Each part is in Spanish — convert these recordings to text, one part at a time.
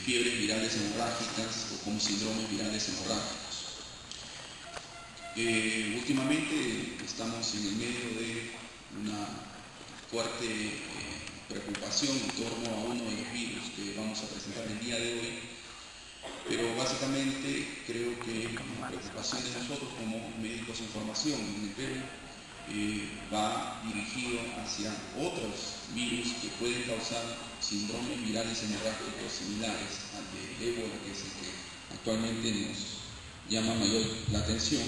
fiebres virales hemorrágicas o como síndromes virales hemorrágicos. Últimamente estamos en el medio de una fuerte preocupación en torno a uno de los virus que vamos a presentar el día de hoy, pero básicamente creo que la preocupación de nosotros como médicos en formación en el Perú va dirigido hacia otros virus que pueden causar síndromes virales hemorrágicos similares al de ébola, que es el que actualmente nos llama mayor la atención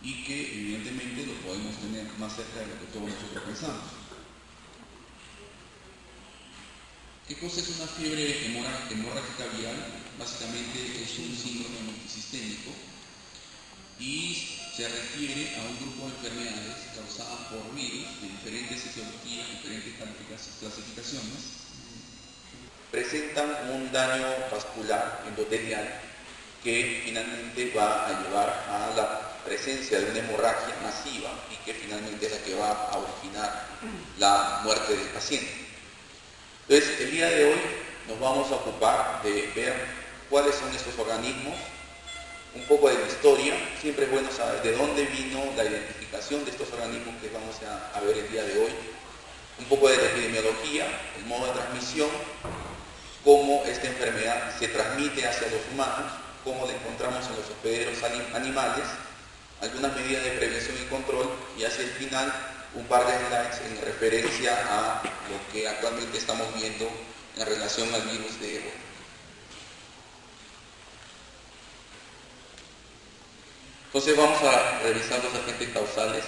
y que evidentemente lo podemos tener más cerca de lo que todos nosotros pensamos. ¿Qué cosa es una fiebre hemorrágica viral? Básicamente es un síndrome multisistémico y se refiere a un grupo de enfermedades causadas por virus de diferentes etiologías, diferentes clasificaciones. Presentan un daño vascular endotelial que finalmente va a llevar a la presencia de una hemorragia masiva y que finalmente es la que va a originar la muerte del paciente. Entonces, el día de hoy nos vamos a ocupar de ver cuáles son estos organismos, un poco de la historia. Siempre es bueno saber de dónde vino la identificación de estos organismos que vamos a ver el día de hoy, un poco de la epidemiología, el modo de transmisión, cómo esta enfermedad se transmite hacia los humanos, cómo la encontramos en los hospederos animales, algunas medidas de prevención y control, y hacia el final un par de slides en referencia a lo que actualmente estamos viendo en relación al virus de ébola. Entonces vamos a revisar los agentes causales.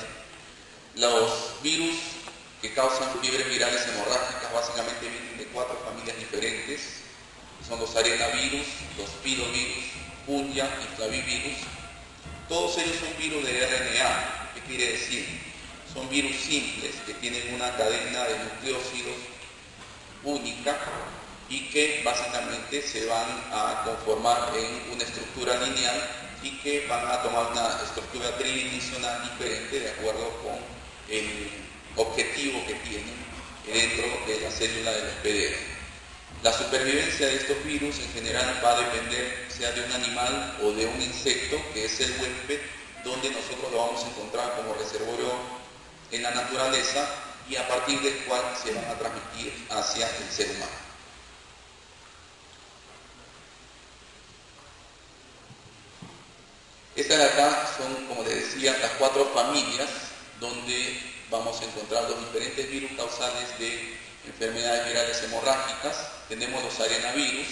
Los virus que causan fiebres virales hemorrágicas básicamente vienen de 4 familias diferentes. Son los arenavirus, los pirovirus, pungia y flavivirus. Todos ellos son virus de RNA. ¿Qué quiere decir? Son virus simples que tienen una cadena de nucleósidos única y que básicamente se van a conformar en una estructura lineal y que van a tomar una estructura tridimensional diferente de acuerdo con el objetivo que tienen dentro de la célula del hospedero. La supervivencia de estos virus en general va a depender sea de un animal o de un insecto, que es el huésped, donde nosotros lo vamos a encontrar como reservorio en la naturaleza y a partir del cual se van a transmitir hacia el ser humano. Estas de acá son, como les decía, las 4 familias donde vamos a encontrar los diferentes virus causales de enfermedades virales hemorrágicas. Tenemos los arenavirus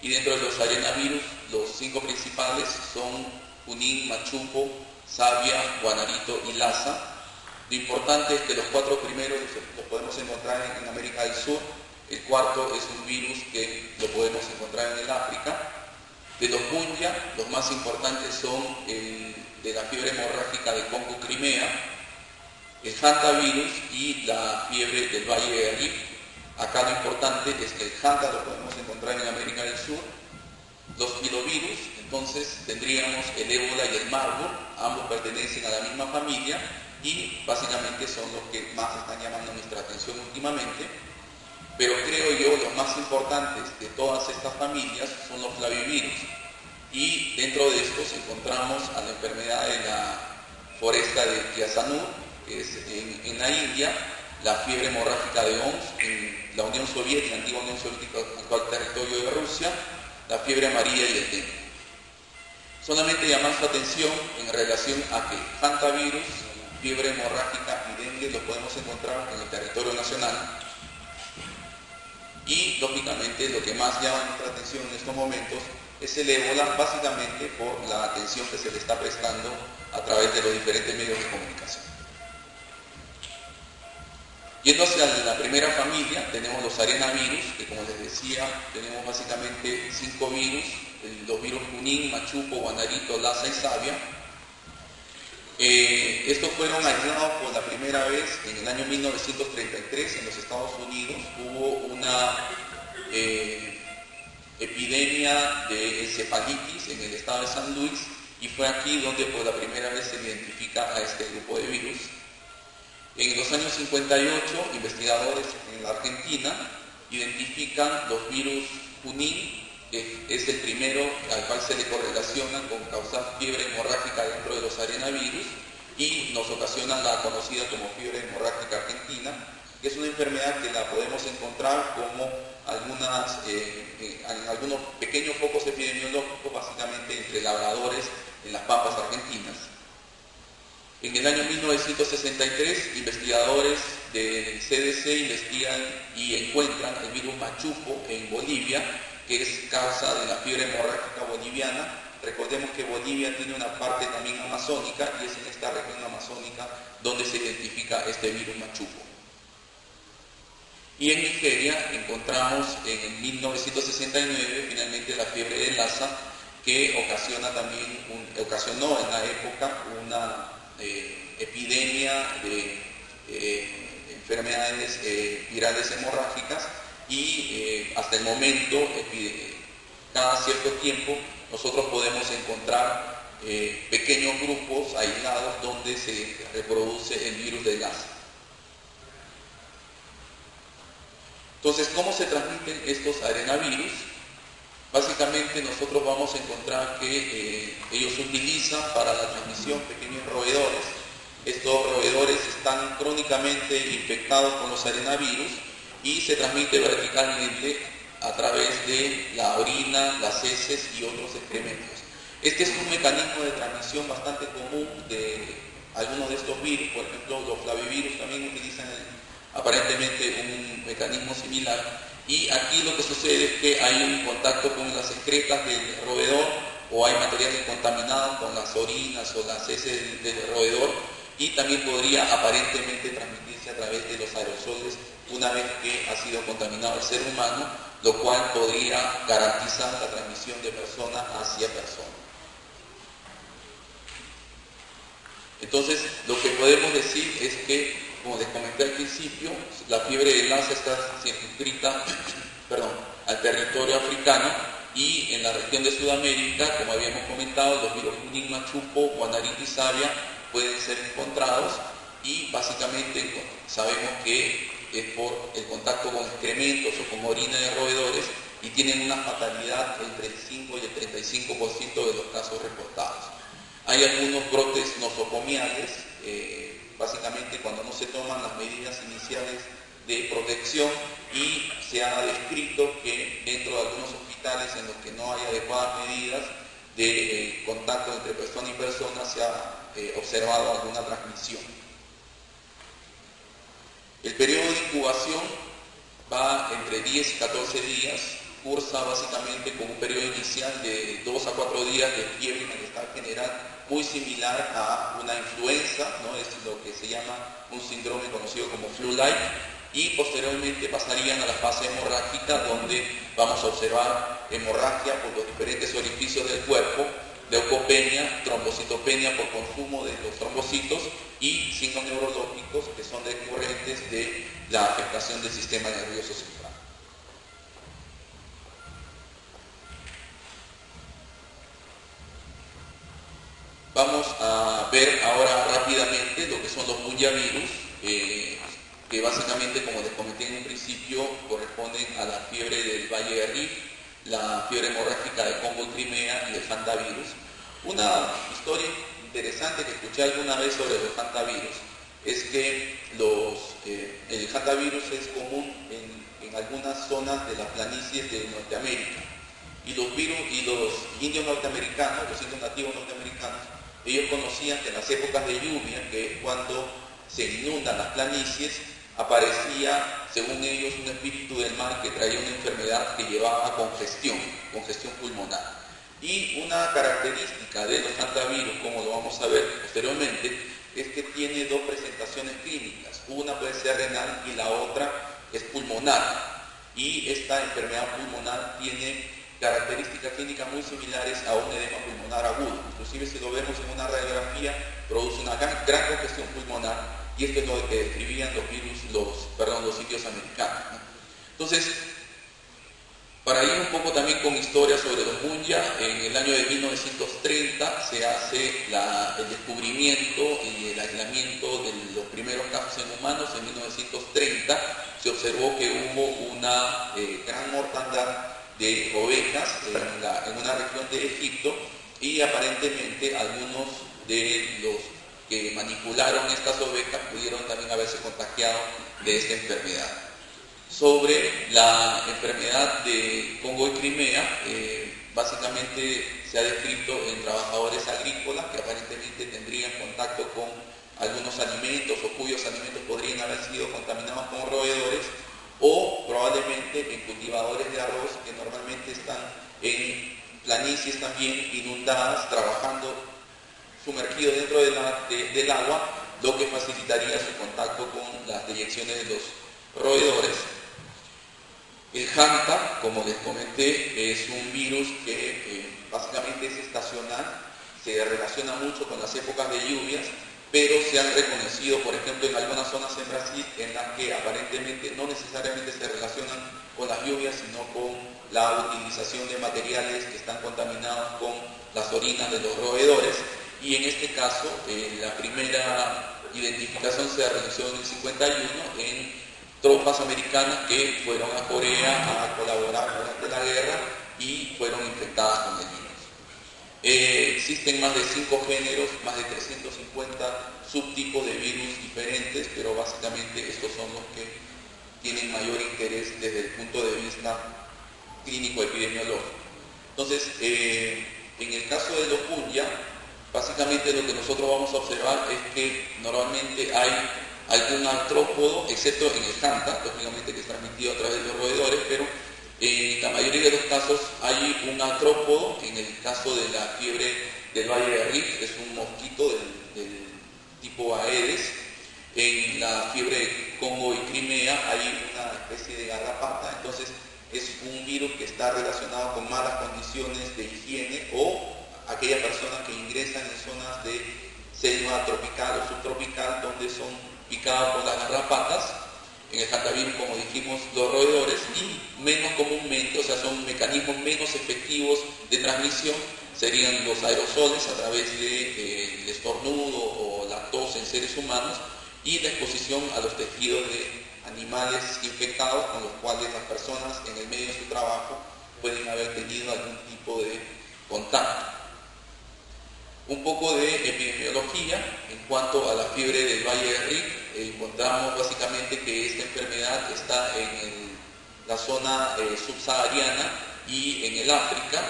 y dentro de los arenavirus los 5 principales son Junín, Machuco, Savia, Guanarito y Lassa. Lo importante es que los 4 primeros los podemos encontrar en América del Sur. El cuarto es un virus que lo podemos encontrar en el África. De los pungia, los más importantes son el de la fiebre hemorrágica de Congo-Crimea, el hantavirus y la fiebre del Valle de Rift. Acá lo importante es que el hanta lo podemos encontrar en América del Sur. Los filovirus, entonces tendríamos el ébola y el marburg, ambos pertenecen a la misma familia y básicamente son los que más están llamando nuestra atención últimamente. Pero creo yo los más importantes de todas estas familias son los flavivirus y dentro de estos encontramos a la enfermedad de la foresta de Kiasanur, que es en la India, la fiebre hemorrágica de OMS en la Unión Soviética, antigua Unión Soviética, actual territorio de Rusia, la fiebre amarilla y el dengue. Solamente llamar su atención en relación a que hantavirus, fiebre hemorrágica y dengue lo podemos encontrar en el territorio nacional. Y lógicamente lo que más llama nuestra atención en estos momentos es el ébola, básicamente por la atención que se le está prestando a través de los diferentes medios de comunicación. Yendo hacia la primera familia, tenemos los arenavirus, que como les decía, tenemos básicamente 5 virus, los virus Junín, Machuco, Guanarito, Lassa y Savia. Estos fueron aislados por la primera vez en el año 1933 en los Estados Unidos. Hubo una epidemia de encefalitis en el estado de San Luis y fue aquí donde por la primera vez se identifica a este grupo de virus. En los años 58, investigadores en la Argentina identifican los virus Junín es el primero al cual se le correlaciona con causar fiebre hemorrágica dentro de los arenavirus y nos ocasiona la conocida como fiebre hemorrágica argentina, que es una enfermedad que la podemos encontrar como en algunos pequeños focos epidemiológicos, básicamente entre labradores en las pampas argentinas. En el año 1963, investigadores del CDC investigan y encuentran el virus machupo en Bolivia, que es causa de la fiebre hemorrágica boliviana. Recordemos que Bolivia tiene una parte también amazónica y es en esta región amazónica donde se identifica este virus machupo. Y en Nigeria encontramos en 1969 finalmente la fiebre de Lassa, que ocasionó en la época una epidemia de enfermedades virales hemorrágicas y hasta el momento, cada cierto tiempo, nosotros podemos encontrar pequeños grupos aislados donde se reproduce el virus de Lassa. Entonces, ¿cómo se transmiten estos arenavirus? Básicamente nosotros vamos a encontrar que ellos utilizan para la transmisión pequeños roedores. Estos roedores están crónicamente infectados con los arenavirus y se transmite verticalmente a través de la orina, las heces y otros excrementos. Este es un mecanismo de transmisión bastante común de algunos de estos virus. Por ejemplo, los flavivirus también utilizan aparentemente un mecanismo similar. Y aquí lo que sucede es que hay un contacto con las excretas del roedor o hay materiales contaminados con las orinas o las heces del roedor y también podría aparentemente transmitirse a través de los aerosoles una vez que ha sido contaminado el ser humano, lo cual podría garantizar la transmisión de persona hacia persona. Al decir es que, como les comenté al principio, la fiebre de Lassa está circunscrita al territorio africano y en la región de Sudamérica, como habíamos comentado, los virus Junín, machupo, guanaritis sabia pueden ser encontrados y básicamente sabemos que es por el contacto con excrementos o con orina de roedores y tienen una fatalidad entre el 5 y el 35% de los casos reportados. Hay algunos brotes nosocomiales, básicamente cuando no se toman las medidas iniciales de protección y se ha descrito que dentro de algunos hospitales en los que no hay adecuadas medidas de contacto entre persona y persona se ha observado alguna transmisión. El periodo de incubación va entre 10 y 14 días, cursa básicamente con un periodo inicial de 2 a 4 días de fiebre y malestar general, muy similar a una influenza, ¿no? Es lo que se llama un síndrome conocido como flu-like, y posteriormente pasarían a la fase hemorrágica, donde vamos a observar hemorragia por los diferentes orificios del cuerpo, leucopenia, trombocitopenia por consumo de los trombocitos y signos neurológicos que son recurrentes de la afectación del sistema nervioso central. Vamos a ver ahora rápidamente lo que son los bunyavirus, que básicamente, como les comenté en un principio, corresponden a la fiebre del Valle de Rift, la fiebre hemorrágica de Congo y Crimea y el hantavirus. Una historia interesante que escuché alguna vez sobre los hantavirus es que el hantavirus es común en algunas zonas de las planicies de Norteamérica y los indios norteamericanos, los indios nativos norteamericanos, ellos conocían que en las épocas de lluvia, que es cuando se inundan las planicies, aparecía, según ellos, un espíritu del mar que traía una enfermedad que llevaba congestión pulmonar. Y una característica de los hantavirus, como lo vamos a ver posteriormente, es que tiene dos presentaciones clínicas. Una puede ser renal y la otra es pulmonar. Y esta enfermedad pulmonar tiene características clínicas muy similares a un edema pulmonar agudo. Inclusive si lo vemos en una radiografía, produce una gran congestión pulmonar, y esto es lo que describían los indios americanos, ¿no? Entonces, para ir un poco también con historia sobre los bunya, en el año de 1930 se hace el descubrimiento y el aislamiento de los primeros casos en humanos. En 1930 se observó que hubo una gran mortandad de ovejas en una región de Egipto, y aparentemente algunos de los que manipularon estas ovejas pudieron también haberse contagiado de esta enfermedad. Sobre la enfermedad de Congo y Crimea, básicamente se ha descrito en trabajadores agrícolas que aparentemente tendrían contacto con algunos alimentos o cuyos alimentos podrían haber sido contaminados con roedores, o probablemente en cultivadores de arroz que normalmente están en planicies también inundadas, trabajando sumergidos dentro del agua, lo que facilitaría su contacto con las deyecciones de los roedores. El Hanta, como les comenté, es un virus que básicamente es estacional, se relaciona mucho con las épocas de lluvias, pero se han reconocido, por ejemplo, en algunas zonas en Brasil en las que aparentemente no necesariamente se relacionan con las lluvias, sino con la utilización de materiales que están contaminados con las orinas de los roedores. Y en este caso, la primera identificación se realizó en el 51 en tropas americanas que fueron a Corea a colaborar durante la guerra y fueron infectadas con el virus. Existen más de 5 géneros, más de 350 subtipos de virus diferentes, pero básicamente estos son los que tienen mayor interés desde el punto de vista clínico epidemiológico. Entonces, en el caso de los Punja, básicamente lo que nosotros vamos a observar es que normalmente hay algún artrópodo, excepto en el Hanta, lógicamente que es transmitido a través de los roedores, pero en la mayoría de los casos hay un artrópodo. En el caso de la fiebre del Valle de Rift, es un mosquito del tipo Aedes. En la fiebre de Congo y Crimea hay una especie de garrapata, entonces es un virus que está relacionado con malas condiciones de higiene o aquellas personas que ingresan en zonas de selva tropical o subtropical donde son picados por las garrapatas. En el hantavirus, como dijimos, los roedores, y menos comúnmente, o sea, son mecanismos menos efectivos de transmisión, serían los aerosoles a través del estornudo o la tos en seres humanos, y la exposición a los tejidos de animales infectados con los cuales las personas en el medio de su trabajo pueden haber tenido algún tipo de contacto. Un poco de epidemiología en cuanto a la fiebre del Valle de Rift. Encontramos básicamente que esta enfermedad está en la zona subsahariana y en el África.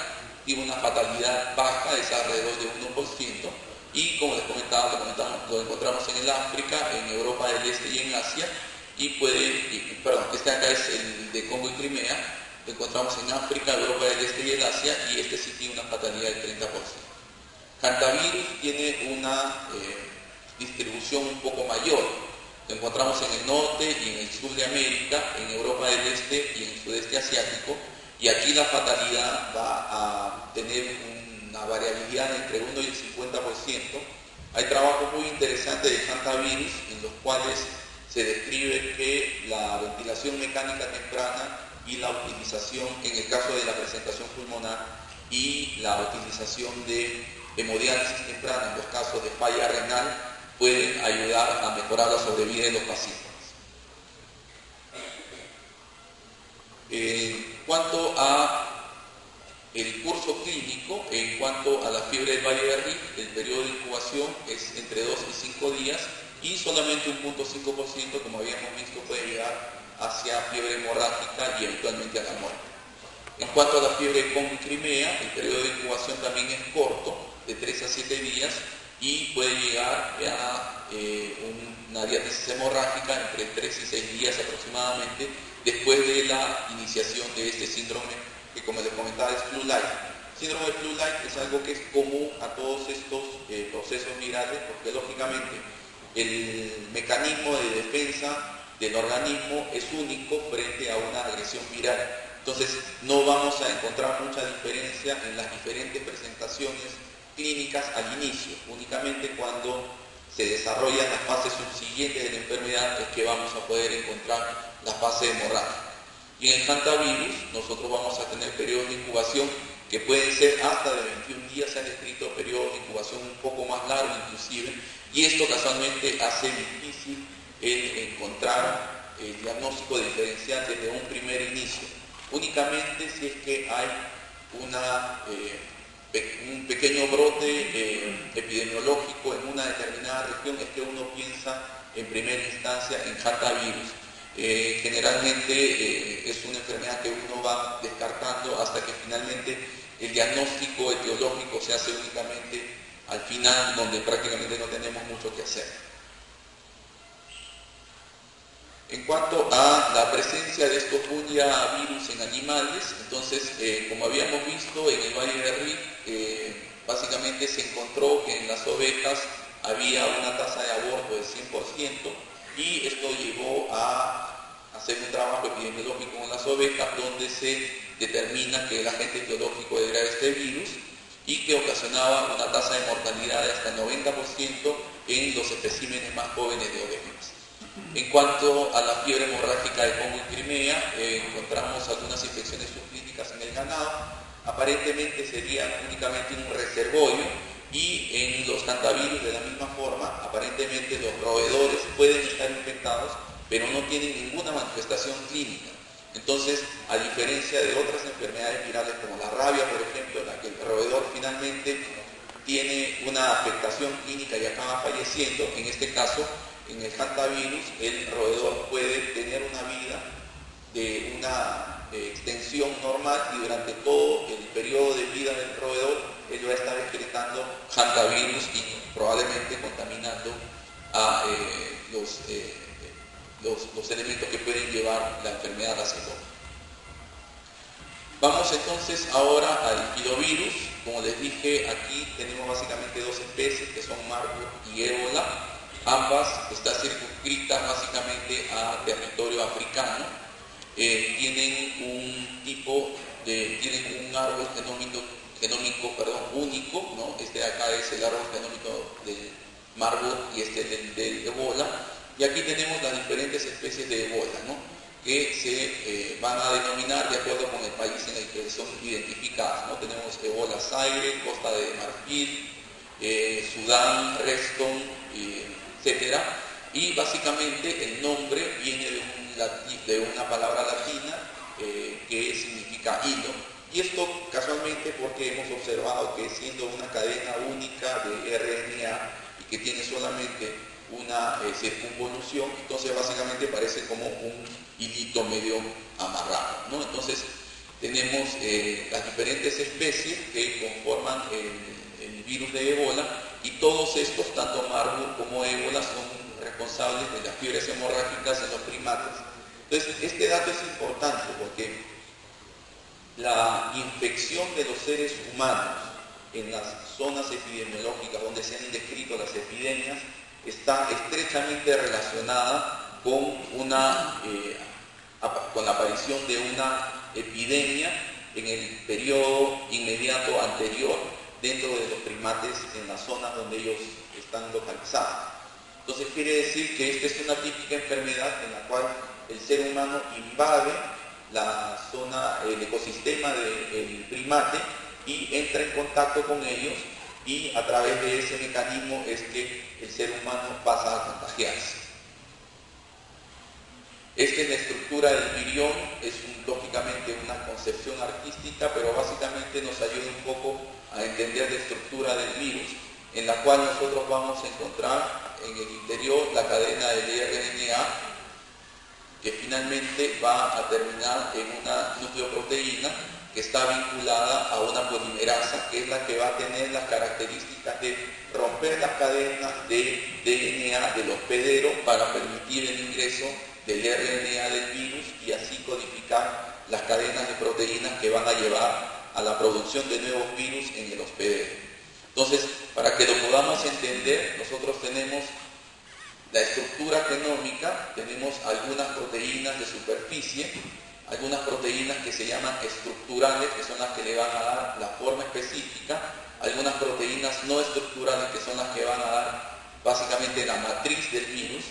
Tiene una fatalidad baja, es alrededor de 1%, y como les comentaba, lo encontramos en el África, en Europa del Este y en Asia, este acá es el de Congo y Crimea, lo encontramos en África, Europa del Este y el Asia, y este sí tiene una fatalidad del 30%. Hantavirus tiene una distribución un poco mayor. Lo encontramos en el norte y en el sur de América, en Europa del Este y en el sudeste asiático, y aquí la fatalidad va a tener una variabilidad entre 1 y el 50%. Hay trabajos muy interesantes de hantavirus en los cuales se describe que la ventilación mecánica temprana y la utilización, en el caso de la presentación pulmonar, y la utilización de hemodiálisis temprana en los casos de falla renal pueden ayudar a mejorar la sobrevida de los pacientes. En cuanto a el curso clínico, en cuanto a la fiebre del Valle de Rift, el periodo de incubación es entre 2 y 5 días, y solamente un 0.5%, como habíamos visto, puede llegar hacia fiebre hemorrágica y eventualmente a la muerte. En cuanto a la fiebre de Congo y Crimea, el periodo de incubación también es corto, de 3 a 7 días, y puede llegar a una diátesis hemorrágica entre 3 y 6 días aproximadamente, después de la iniciación de este síndrome, que como les comentaba es flu-like. El síndrome de flu-like es algo que es común a todos estos procesos virales, porque lógicamente el mecanismo de defensa del organismo es único frente a una agresión viral. Entonces no vamos a encontrar mucha diferencia en las diferentes presentaciones clínicas al inicio. Únicamente cuando se desarrollan las fases subsiguientes de la enfermedad es que vamos a poder encontrar la fase hemorrágica. Y en el hantavirus nosotros vamos a tener periodos de incubación que pueden ser hasta de 21 días, se han descrito periodos de incubación un poco más largos inclusive, y esto casualmente hace difícil el encontrar el diagnóstico diferencial desde un primer inicio. Únicamente si es que hay un pequeño brote epidemiológico en una determinada región, es que uno piensa en primera instancia en hantavirus. Generalmente es una enfermedad que uno va descartando hasta que finalmente el diagnóstico etiológico se hace únicamente al final, donde prácticamente no tenemos mucho que hacer. En cuanto a la presencia de estos virus en animales, entonces, como habíamos visto en el Valle de Rift, básicamente se encontró que en las ovejas había una tasa de aborto del 100%, y esto llevó a hacer un trabajo epidemiológico en las ovejas donde se determina que el agente etiológico era este virus y que ocasionaba una tasa de mortalidad de hasta el 90% en los especímenes más jóvenes de ovejas. En cuanto a la fiebre hemorrágica de Congo y Crimea, encontramos algunas infecciones subclínicas en el ganado. Aparentemente sería únicamente un reservorio, y en los hantavirus de la misma forma, aparentemente los roedores pueden estar infectados, pero no tienen ninguna manifestación clínica. Entonces, a diferencia de otras enfermedades virales como la rabia, por ejemplo, en la que el roedor finalmente tiene una afectación clínica y acaba falleciendo, en este caso, en el hantavirus, el roedor puede tener una vida de una extensión normal, y durante todo el periodo de vida del roedor él va a estar excretando hantavirus y probablemente contaminando a los elementos que pueden llevar la enfermedad hacia el hombre. Vamos entonces ahora al filovirus. Como les dije, aquí tenemos básicamente dos especies que son Marburg y ébola. Ambas están circunscritas básicamente a territorio africano. Tienen un árbol genómico único, ¿no? Este de acá es el árbol genómico del Marburg y este del ébola. Y aquí tenemos las diferentes especies de ébola, ¿no? Que se van a denominar de acuerdo con el país en el que son identificadas, ¿no? Tenemos ébola Zaire, Costa de Marfil, Sudán, Reston, etc. Y básicamente el nombre viene de una palabra latina que significa hilo. Y esto casualmente porque hemos observado que siendo una cadena única de RNA y que tiene solamente una circunvolución, entonces básicamente parece como un hilito medio amarrado, ¿no? Entonces tenemos las diferentes especies que conforman el virus de ébola, y todos estos, tanto Marburg como ébola, son responsables de las fiebres hemorrágicas en los primates. Entonces este dato es importante porque la infección de los seres humanos en las zonas epidemiológicas donde se han descrito las epidemias está estrechamente relacionada con la aparición de una epidemia en el periodo inmediato anterior dentro de los primates en las zonas donde ellos están localizados. Entonces quiere decir que esta es una típica enfermedad en la cual el ser humano invade la zona, el ecosistema del primate, y entra en contacto con ellos, y a través de ese mecanismo es que el ser humano pasa a contagiarse. Esta es la estructura del virión, es lógicamente una concepción artística, pero básicamente nos ayuda un poco a entender la estructura del virus, en la cual nosotros vamos a encontrar en el interior la cadena del RNA, que finalmente va a terminar en una nucleoproteína que está vinculada a una polimerasa, que es la que va a tener las características de romper las cadenas de DNA del hospedero para permitir el ingreso del RNA del virus y así codificar las cadenas de proteínas que van a llevar a la producción de nuevos virus en el hospedero. Entonces, para que lo podamos entender, nosotros tenemos la estructura genómica, tenemos algunas proteínas de superficie, algunas proteínas que se llaman estructurales, que son las que le van a dar la forma específica, algunas proteínas no estructurales, que son las que van a dar básicamente la matriz del virus,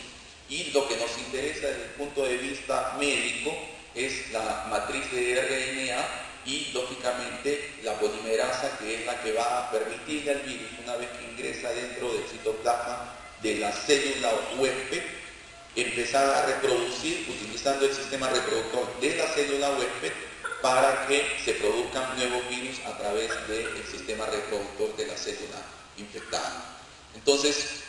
y lo que nos interesa desde el punto de vista médico es la matriz de RNA y lógicamente la polimerasa, que es la que va a permitirle al virus, una vez que ingresa dentro del citoplasma de la célula huésped, empezar a reproducir utilizando el sistema reproductor de la célula huésped para que se produzcan nuevos virus a través del sistema reproductor de la célula infectada. Entonces,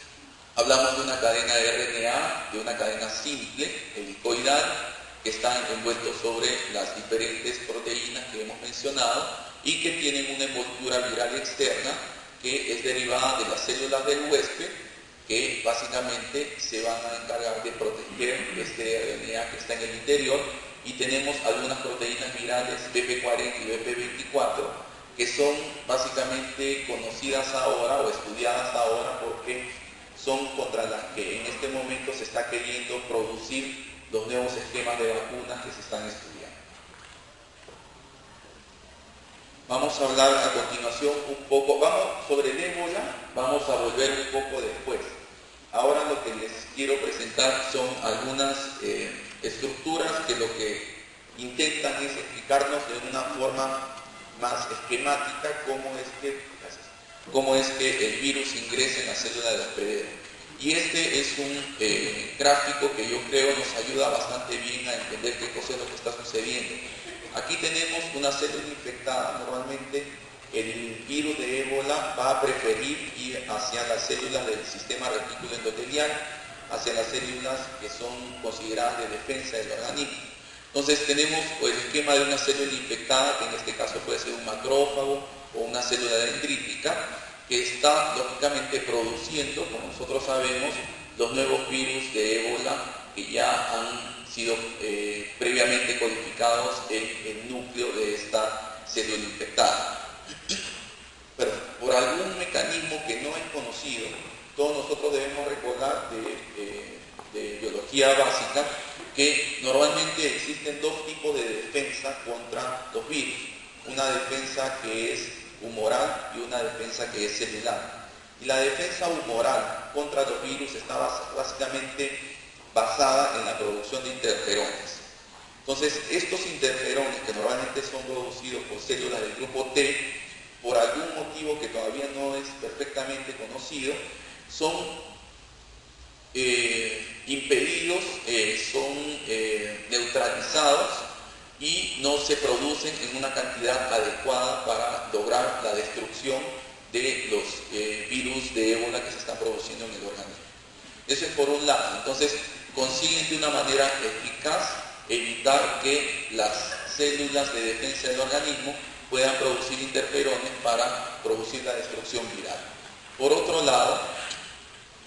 hablamos de una cadena de RNA, de una cadena simple, helicoidal, que están envueltos sobre las diferentes proteínas que hemos mencionado y que tienen una envoltura viral externa que es derivada de las células del huésped, que básicamente se van a encargar de proteger este RNA que está en el interior, y tenemos algunas proteínas virales BP40 y BP24 que son básicamente conocidas ahora o estudiadas ahora porque son contra las que en este momento se está queriendo producir los nuevos esquemas de vacunas que se están estudiando. Vamos a hablar a continuación un poco, sobre el ébola, vamos a volver un poco después. Ahora lo que les quiero presentar son algunas estructuras que lo que intentan es explicarnos de una forma más esquemática cómo es que el virus ingresa en la célula del hospedero. Y este es un gráfico que yo creo nos ayuda bastante bien a entender qué cosa es lo que está sucediendo. Aquí tenemos una célula infectada. Normalmente el virus de ébola va a preferir ir hacia las células del sistema retículo endotelial, hacia las células que son consideradas de defensa del organismo. Entonces tenemos el esquema de una célula infectada, que en este caso puede ser un macrófago o una célula dendrítica, que está lógicamente produciendo, como nosotros sabemos, los nuevos virus de ébola que ya han sido previamente codificados en el núcleo de esta célula infectada. Pero por algún mecanismo que no es conocido, todos nosotros debemos recordar de biología básica que normalmente existen dos tipos de defensa contra los virus. Una defensa que es humoral y una defensa que es celular. Y la defensa humoral contra los virus está básicamente basada en la producción de interferones. Entonces, estos interferones, que normalmente son producidos por células del grupo T, por algún motivo que todavía no es perfectamente conocido, son impedidos, son neutralizados y no se producen en una cantidad adecuada para lograr la destrucción de los virus de ébola que se están produciendo en el organismo. Eso es por un lado. Entonces, consiguen de una manera eficaz evitar que las células de defensa del organismo puedan producir interferones para producir la destrucción viral. Por otro lado,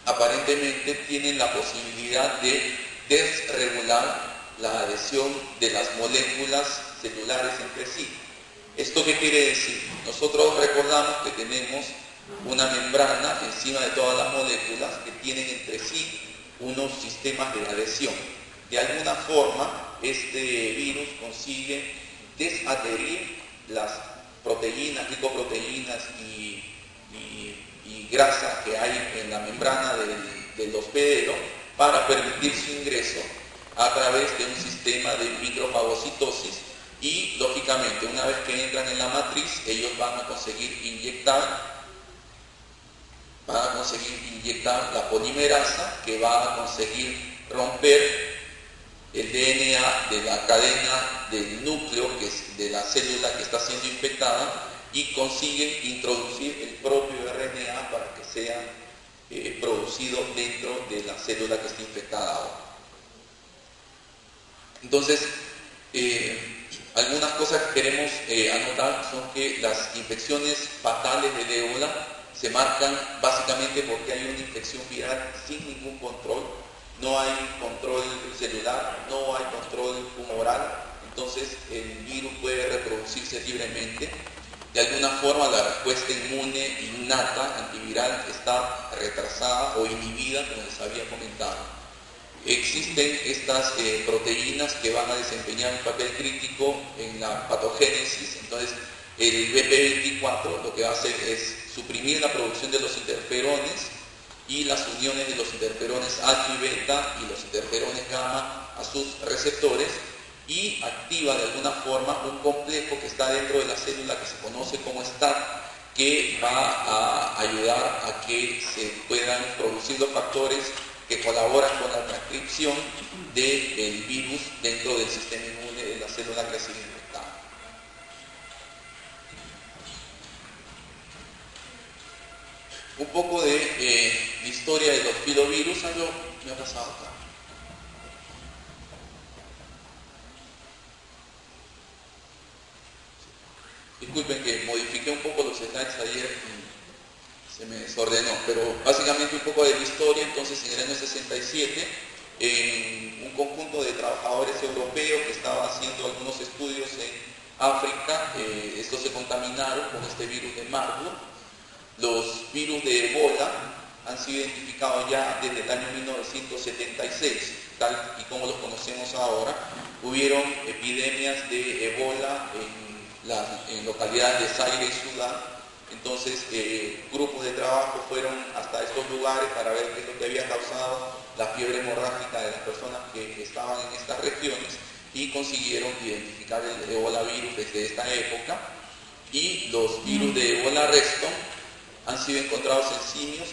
aparentemente tienen la posibilidad de desregular la adhesión de las moléculas celulares entre sí. ¿Esto qué quiere decir? Nosotros recordamos que tenemos una membrana encima de todas las moléculas que tienen entre sí unos sistemas de adhesión. De alguna forma, este virus consigue desadherir las proteínas, lipoproteínas y grasa que hay en la membrana del hospedero para permitir su ingreso a través de un sistema de microfagocitosis y, lógicamente, una vez que entran en la matriz, ellos van a conseguir inyectar la polimerasa, que va a conseguir romper el DNA de la cadena del núcleo, que es de la célula que está siendo infectada, y consiguen introducir el propio RNA para que sea producido dentro de la célula que está infectada ahora. Entonces, algunas cosas que queremos anotar son que las infecciones fatales del ébola se marcan básicamente porque hay una infección viral sin ningún control. No hay control celular, no hay control humoral, entonces el virus puede reproducirse libremente. De alguna forma la respuesta inmune innata antiviral está retrasada o inhibida, como les había comentado. Existen estas proteínas que van a desempeñar un papel crítico en la patogénesis. Entonces el BP24 lo que va a hacer es suprimir la producción de los interferones y las uniones de los interferones alfa y beta y los interferones gamma a sus receptores, y activa de alguna forma un complejo que está dentro de la célula que se conoce como STAT, que va a ayudar a que se puedan producir los factores que colaboran con la transcripción del virus dentro del sistema inmune de la célula que ha sido infectada. un poco de la historia de los filovirus. Algo me ha pasado acá. Disculpen que modifiqué un poco los slides ayer y se me desordenó, pero básicamente un poco de la historia. Entonces, en el año 67, un conjunto de trabajadores europeos que estaban haciendo algunos estudios en África, estos se contaminaron con este virus de Marburg. Los virus de Ebola han sido identificados ya desde el año 1976, tal y como los conocemos ahora. Hubieron epidemias de Ebola en localidades de Zaire y Sudán. Entonces, grupos de trabajo fueron hasta estos lugares para ver qué es lo que había causado la fiebre hemorrágica de las personas que estaban en estas regiones, y consiguieron identificar el Ebola virus desde esta época. Y los virus de Ebola Reston han sido encontrados en simios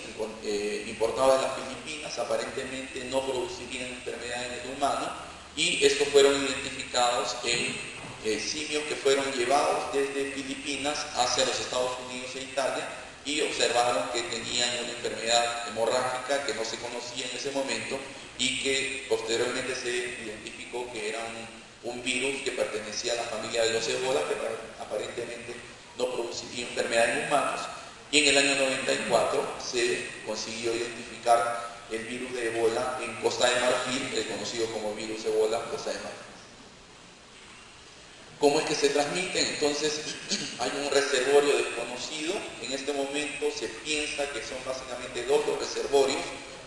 importados de las Filipinas. Aparentemente no producirían enfermedad en el humano, y estos fueron identificados en simios que fueron llevados desde Filipinas hacia los Estados Unidos e Italia, y observaron que tenían una enfermedad hemorrágica que no se conocía en ese momento y que posteriormente se identificó que era un virus que pertenecía a la familia de los Ebola, que aparentemente no produciría enfermedad en humanos. Y en el año 94 se consiguió identificar el virus de Ebola en Costa de Marfil, el conocido como virus Ebola Costa de Marfil. ¿Cómo es que se transmiten? Entonces, hay un reservorio desconocido. En este momento se piensa que son básicamente dos los reservorios.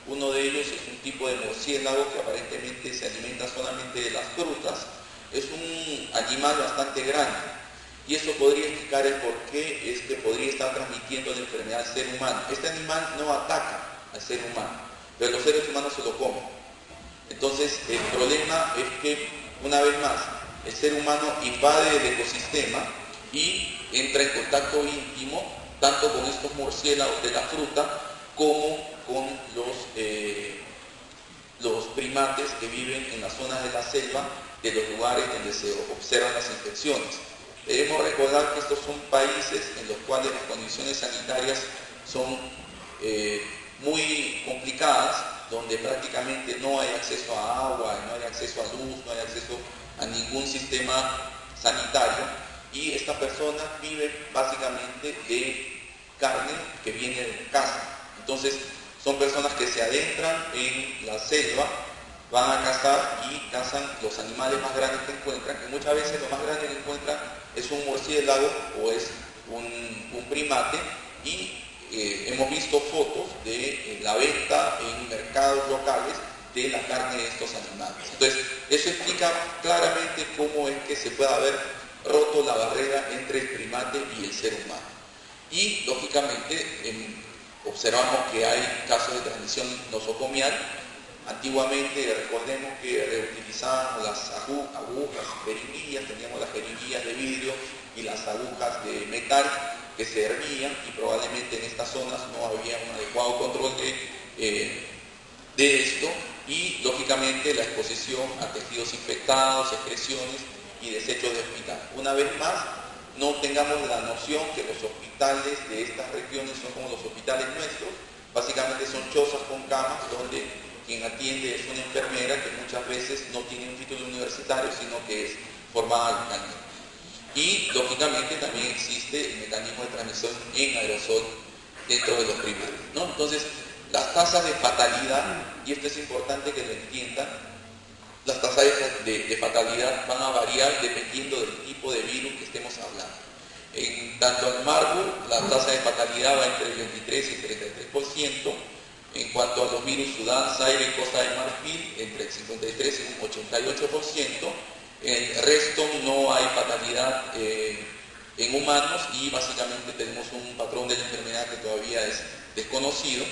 Uno de ellos es un tipo de murciélago que aparentemente se alimenta solamente de las frutas. Es un animal bastante grande, y eso podría explicar el por qué es que podría estar transmitiendo la enfermedad al ser humano. Este animal no ataca al ser humano, pero los seres humanos se lo comen. Entonces, el problema es que, una vez más, el ser humano invade el ecosistema y entra en contacto íntimo tanto con estos murciélagos de la fruta como con los primates que viven en las zonas de la selva, de los lugares donde se observan las infecciones. Debemos recordar que estos son países en los cuales las condiciones sanitarias son muy complicadas, donde prácticamente no hay acceso a agua, no hay acceso a luz, no hay acceso a ningún sistema sanitario, y estas personas viven básicamente de carne que viene de casa. Entonces, son personas que se adentran en la selva, van a cazar y cazan los animales más grandes que encuentran, que muchas veces lo más grande que encuentran es un murciélago o es un primate, y hemos visto fotos de la venta en mercados locales de la carne de estos animales. Entonces, eso explica claramente cómo es que se puede haber roto la barrera entre el primate y el ser humano. Y, lógicamente, observamos que hay casos de transmisión nosocomial. Antiguamente, recordemos que reutilizábamos las agujas, jeringuillas, teníamos las jeringuillas de vidrio y las agujas de metal que se hervían, y probablemente en estas zonas no había un adecuado control de esto, y lógicamente la exposición a tejidos infectados, excreciones y desechos de hospital. Una vez más, no tengamos la noción que los hospitales de estas regiones son como los hospitales nuestros. Básicamente son chozas con camas donde quien atiende es una enfermera que muchas veces no tiene un título universitario, sino que es formada localmente. Y lógicamente también existe el mecanismo de transmisión en aerosol dentro de los primates, ¿no? Entonces, las tasas de fatalidad, y esto es importante que lo entiendan, las tasas de fatalidad van a variar dependiendo del tipo de virus que estemos hablando. Tanto en Marburg, la tasa de fatalidad va entre el 23 y el 33%. En cuanto a los virus Sudán, Zaire y Costa de Marfil, entre el 53 y un 88%. En el resto no hay fatalidad en humanos, y básicamente tenemos un patrón de la enfermedad que todavía es desconocido.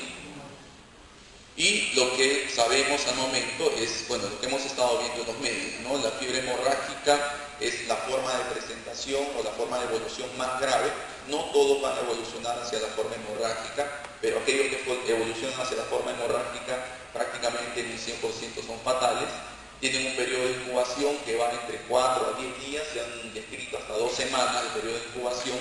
Y lo que sabemos al momento es, bueno, lo que hemos estado viendo en los medios, ¿no? La fiebre hemorrágica es la forma de presentación o la forma de evolución más grave. No todos van a evolucionar hacia la forma hemorrágica, pero aquellos que evolucionan hacia la forma hemorrágica prácticamente en un 100% son fatales. Tienen un periodo de incubación que va entre 4 a 10 días, se han descrito hasta 2 semanas de periodo de incubación,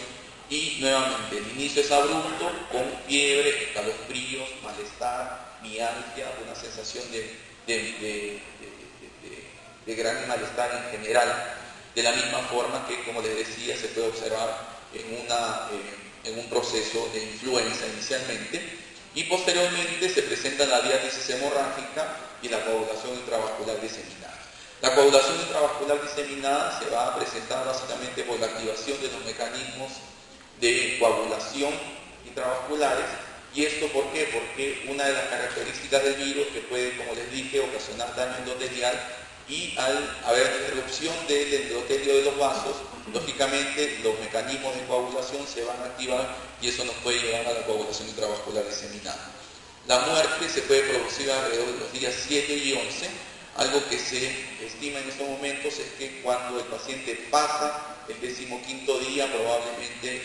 y nuevamente el inicio es abrupto con fiebre, escalofríos, malestar, mialgia, una sensación de gran malestar en general, de la misma forma que, como les decía, se puede observar en un proceso de influenza inicialmente, y posteriormente se presenta la diálisis hemorrágica y la coagulación intravascular diseminada. La coagulación intravascular diseminada se va a presentar básicamente por la activación de los mecanismos de coagulación intravasculares. ¿Y esto por qué? Porque una de las características del virus que puede, como les dije, ocasionar daño endotelial, y al haber interrupción del endotelio de los vasos, lógicamente los mecanismos de coagulación se van a activar y eso nos puede llevar a la coagulación intravascular diseminada. La muerte se puede producir alrededor de los días 7 y 11. Algo que se estima en estos momentos es que cuando el paciente pasa el 15º día, probablemente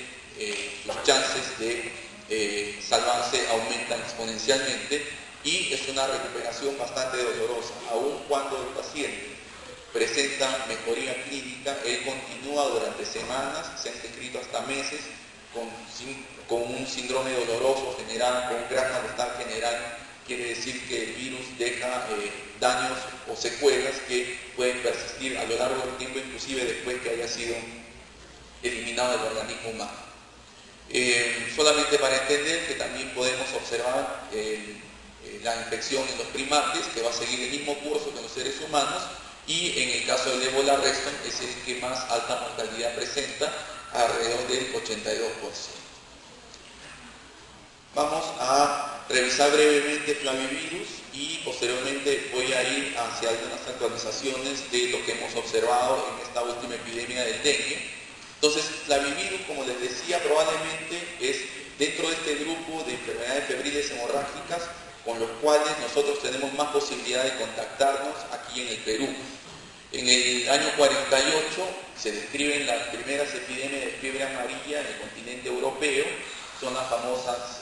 los chances de salvarse aumentan exponencialmente, y es una recuperación bastante dolorosa. Aun cuando el paciente presenta mejoría clínica, él continúa durante semanas, se han descrito hasta meses, con un síndrome doloroso general, con un gran malestar general. Quiere decir que el virus deja daños o secuelas que pueden persistir a lo largo del tiempo, inclusive después que haya sido eliminado del organismo humano. Solamente para entender que también podemos observar la infección en los primates, que va a seguir el mismo curso que los seres humanos, y en el caso del ébola reston es el que más alta mortalidad presenta, alrededor del 82%. Vamos a revisar brevemente Flavivirus y posteriormente voy a ir hacia algunas actualizaciones de lo que hemos observado en esta última epidemia del dengue. Entonces, Flavivirus, como les decía, probablemente es dentro de este grupo de enfermedades febriles hemorrágicas con los cuales nosotros tenemos más posibilidad de contactarnos aquí en el Perú. En el año 48 se describen las primeras epidemias de fiebre amarilla en el continente europeo. Son las famosas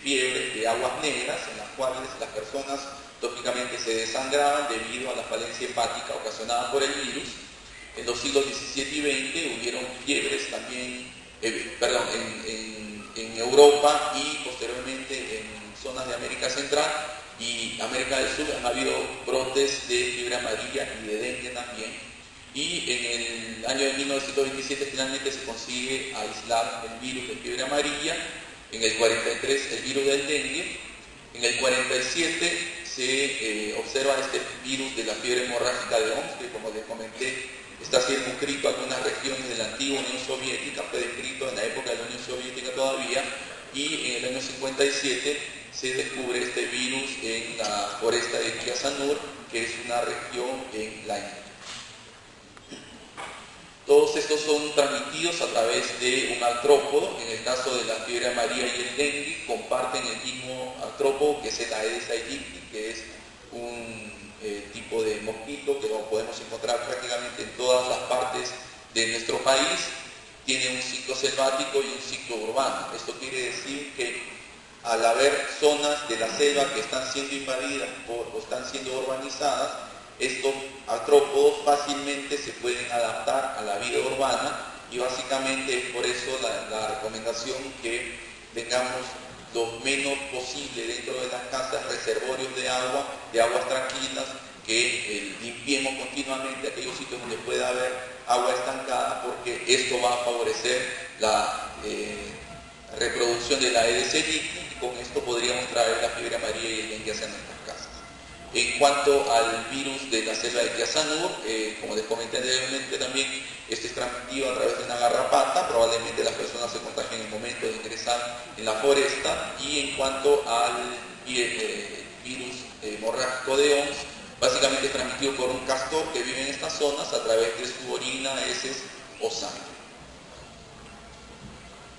fiebres de aguas negras, en las cuales las personas lógicamente se desangraban debido a la falencia hepática ocasionada por el virus. En los siglos XVII y XX hubieron fiebres también, en Europa y posteriormente en zonas de América Central y América del Sur han habido brotes de fiebre amarilla y de dengue también. Y en el año de 1927 finalmente se consigue aislar el virus de fiebre amarilla, en el 43 el virus del dengue, en el 47 se observa este virus de la fiebre hemorrágica de OMS, que como les comenté está circunscrito a algunas regiones de la antigua Unión Soviética, fue descrito en la época de la Unión Soviética todavía, y en el año 57 se descubre este virus en la foresta de Kyasanur, que es una región en la India. Todos estos son transmitidos a través de un artrópodo. En el caso de la fiebre amarilla y el dengue, comparten el mismo artrópodo, que es el Aedes aegypti, que es un tipo de mosquito que lo podemos encontrar prácticamente en todas las partes de nuestro país. Tiene un ciclo selvático y un ciclo urbano. Esto quiere decir que al haber zonas de la selva que están siendo invadidas o están siendo urbanizadas, estos artrópodos fácilmente se pueden adaptar a la vida urbana, y básicamente es por eso la recomendación que tengamos lo menos posible dentro de las casas reservorios de aguas tranquilas, que limpiemos continuamente aquellos sitios donde pueda haber agua estancada, porque esto va a favorecer la reproducción de la Aedes aegypti, y con esto podríamos traer la fiebre amarilla y el dengue hacia nuestras casas. En cuanto al virus de la selva de Kyasanur, como les comenté anteriormente también, este es transmitido a través de una garrapata. Probablemente las personas se contagien en el momento de ingresar en la foresta. Y en cuanto al virus hemorrágico de OMS, básicamente es transmitido por un castor que vive en estas zonas a través de su orina, heces o sangre.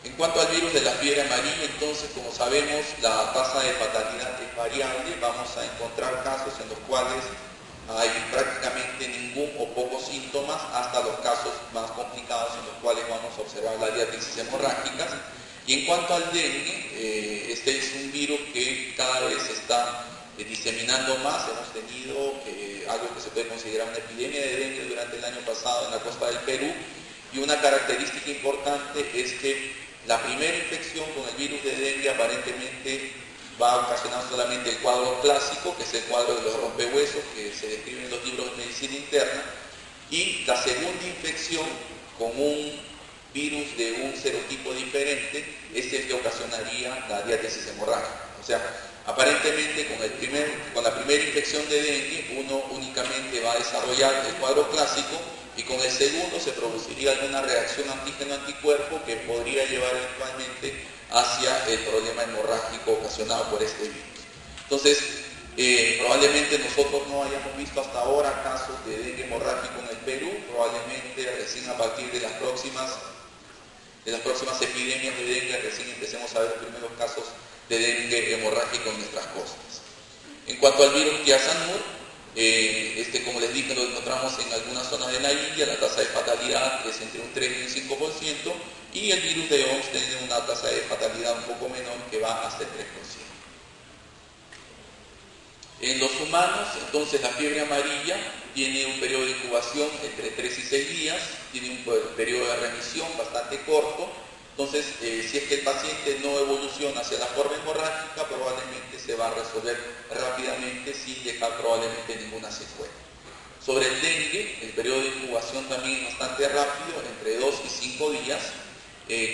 En cuanto al virus de la fiebre amarilla, entonces, como sabemos, la tasa de fatalidad es variable. Vamos a encontrar casos en los cuales hay prácticamente ningún o pocos síntomas, hasta los casos más complicados en los cuales vamos a observar las diálisis hemorrágicas. Y en cuanto al dengue, este es un virus que cada vez se está diseminando más. Hemos tenido algo que se puede considerar una epidemia de dengue durante el año pasado en la costa del Perú, y una característica importante es que La primera infección con el virus de dengue aparentemente va a ocasionar solamente el cuadro clásico, que es el cuadro de los rompehuesos que se describe en los libros de medicina interna, y la segunda infección con un virus de un serotipo diferente es el que ocasionaría la diátesis hemorrágica. O sea, aparentemente con la primera infección de dengue uno únicamente va a desarrollar el cuadro clásico, y con el segundo se produciría alguna reacción antígeno-anticuerpo que podría llevar eventualmente hacia el problema hemorrágico ocasionado por este virus. Entonces, probablemente nosotros no hayamos visto hasta ahora casos de dengue hemorrágico en el Perú, probablemente recién a partir de las próximas epidemias de dengue recién empecemos a ver los primeros casos de dengue hemorrágico en nuestras costas. En cuanto al virus Kiasanur, como les dije, lo encontramos en algunas zonas de la India, la tasa de fatalidad es entre un 3 y un 5%, y el virus de OMS tiene una tasa de fatalidad un poco menor que va hasta el 3%. En los humanos, entonces, la fiebre amarilla tiene un periodo de incubación entre 3 y 6 días, tiene un periodo de remisión bastante corto. Entonces, si es que el paciente no evoluciona hacia la forma hemorrágica, probablemente se va a resolver rápidamente sin dejar probablemente ninguna secuela. Sobre el dengue, el periodo de incubación también es bastante rápido, entre 2 y 5 días.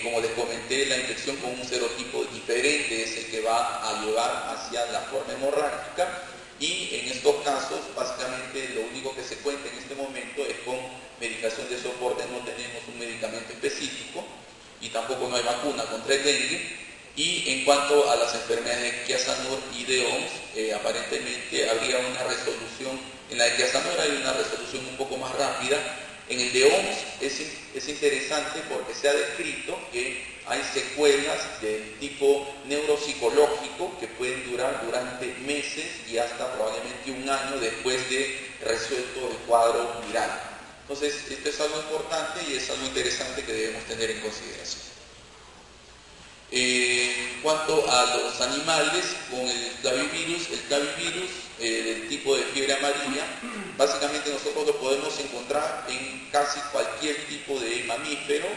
Como les comenté, la infección con un serotipo diferente es el que va a llevar hacia la forma hemorrágica, y en estos casos, básicamente, lo único que se cuenta en este momento es con medicación de soporte. No tenemos un medicamento específico y tampoco no hay vacuna contra el dengue. Y en cuanto a las enfermedades de Kiasanur y de OMS, aparentemente habría una resolución. En la de Kiasanur hay una resolución un poco más rápida. En el de OMS es interesante porque se ha descrito que hay secuelas de tipo neuropsicológico que pueden durar durante meses y hasta probablemente un año después de resuelto el cuadro viral. Entonces, esto es algo importante y es algo interesante que debemos tener en consideración. En cuanto a los animales, con el clavivirus del tipo de fiebre amarilla, básicamente nosotros lo podemos encontrar en casi cualquier tipo de mamífero.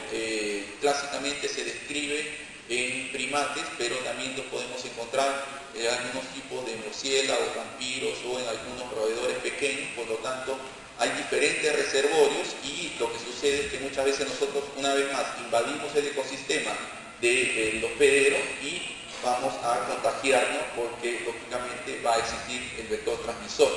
Clásicamente se describe en primates, pero también lo podemos encontrar en algunos tipos de murciélagos, vampiros o en algunos roedores pequeños. Por lo tanto, hay diferentes reservorios, y lo que sucede es que muchas veces nosotros, una vez más, invadimos el ecosistema de los hospederos y vamos a contagiarnos porque lógicamente va a existir el vector transmisor.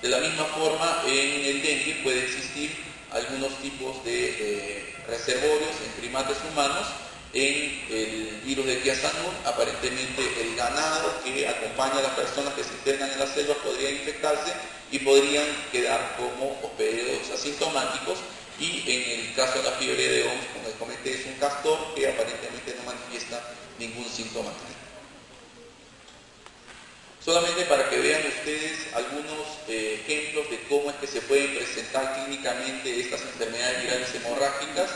De la misma forma, en el dengue puede existir algunos tipos de reservorios en primates humanos. En el virus de Kiasanur, aparentemente el ganado que acompaña a las personas que se internan en las selvas podría infectarse y podrían quedar como hospederos asintomáticos. Y en el caso de la fiebre de OMS, como les comenté, es un castor que aparentemente no manifiesta ningún síntoma clínico. Solamente para que vean ustedes algunos ejemplos de cómo es que se pueden presentar clínicamente estas enfermedades virales hemorrágicas.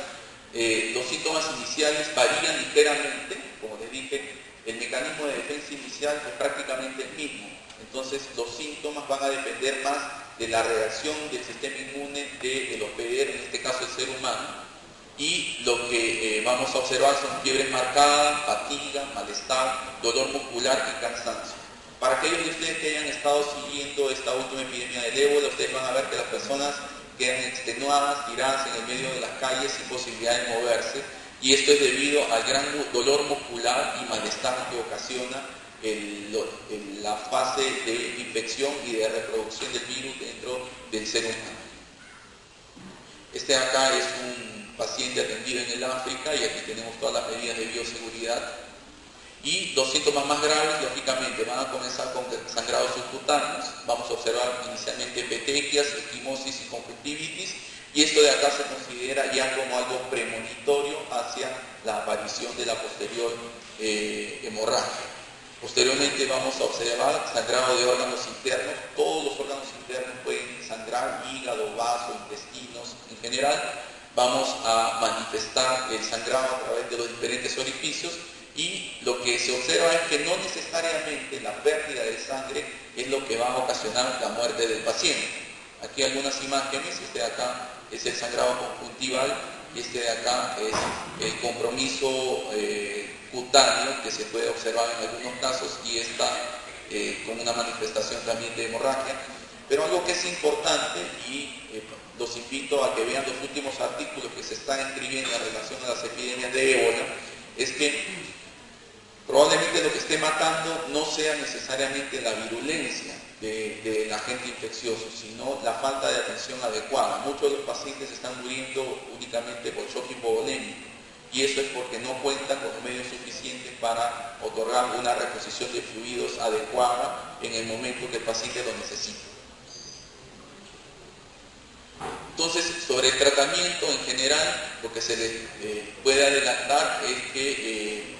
Los síntomas iniciales varían ligeramente. Como les dije, el mecanismo de defensa inicial es prácticamente el mismo. Entonces, los síntomas van a depender más de la reacción del sistema inmune del hospedero, en este caso el ser humano, y lo que vamos a observar son fiebres marcadas, fatiga, malestar, dolor muscular y cansancio. Para aquellos de ustedes que hayan estado siguiendo esta última epidemia del ébola, ustedes van a ver que las personas quedan extenuadas, tiradas en el medio de las calles sin posibilidad de moverse, y esto es debido al gran dolor muscular y malestar que ocasiona la fase de infección y de reproducción del virus dentro del ser humano. Este acá es un paciente atendido en el África, y aquí tenemos todas las medidas de bioseguridad. Y los síntomas más graves, lógicamente, van a comenzar con sangrados subcutáneos. Vamos a observar inicialmente petequias, equimosis y conjuntivitis, y esto de acá se considera ya como algo premonitorio hacia la aparición de la posterior hemorragia. Posteriormente vamos a observar sangrado de órganos internos. Todos los órganos internos pueden sangrar: hígado, vaso, intestinos en general. Vamos a manifestar el sangrado a través de los diferentes orificios, y lo que se observa es que no necesariamente la pérdida de sangre es lo que va a ocasionar la muerte del paciente. Aquí algunas imágenes. Este de acá es el sangrado conjuntival y este de acá es el compromiso cutáneo que se puede observar en algunos casos y está con una manifestación también de hemorragia. Pero algo que es importante, y los invito a que vean los últimos artículos que se están escribiendo en relación a las epidemias de ébola, es que probablemente lo que esté matando no sea necesariamente la virulencia del agente infeccioso, sino la falta de atención adecuada. Muchos de los pacientes están muriendo únicamente por shock hipovolémico, y eso es porque no cuentan con los medios suficientes para otorgar una reposición de fluidos adecuada en el momento que el paciente lo necesita. Entonces, sobre el tratamiento en general, lo que se les puede adelantar es que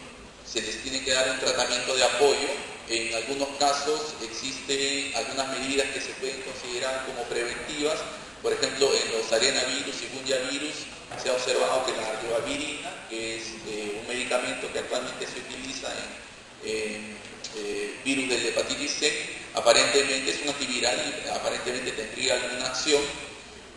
se les tiene que dar un tratamiento de apoyo. En algunos casos existen algunas medidas que se pueden considerar como preventivas. Por ejemplo, en los arenavirus y bunyavirus se ha observado que la ribavirina, que es un medicamento que actualmente se utiliza en virus de la hepatitis C, aparentemente es un antiviral y aparentemente tendría alguna acción.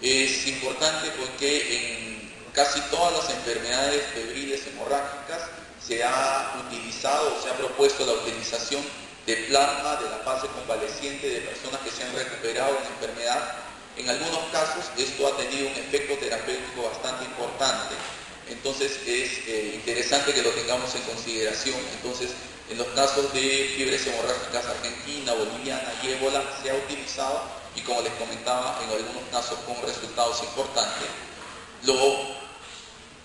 Es importante porque en casi todas las enfermedades febriles hemorrágicas se ha utilizado o se ha propuesto la utilización de plasma de la fase convaleciente de personas que se han recuperado de la enfermedad. En algunos casos esto ha tenido un efecto terapéutico bastante importante, entonces es interesante que lo tengamos en consideración. Entonces, en los casos de fiebres hemorrágicas argentina, boliviana y ébola se ha utilizado, y como les comentaba, en algunos casos con resultados importantes. Lo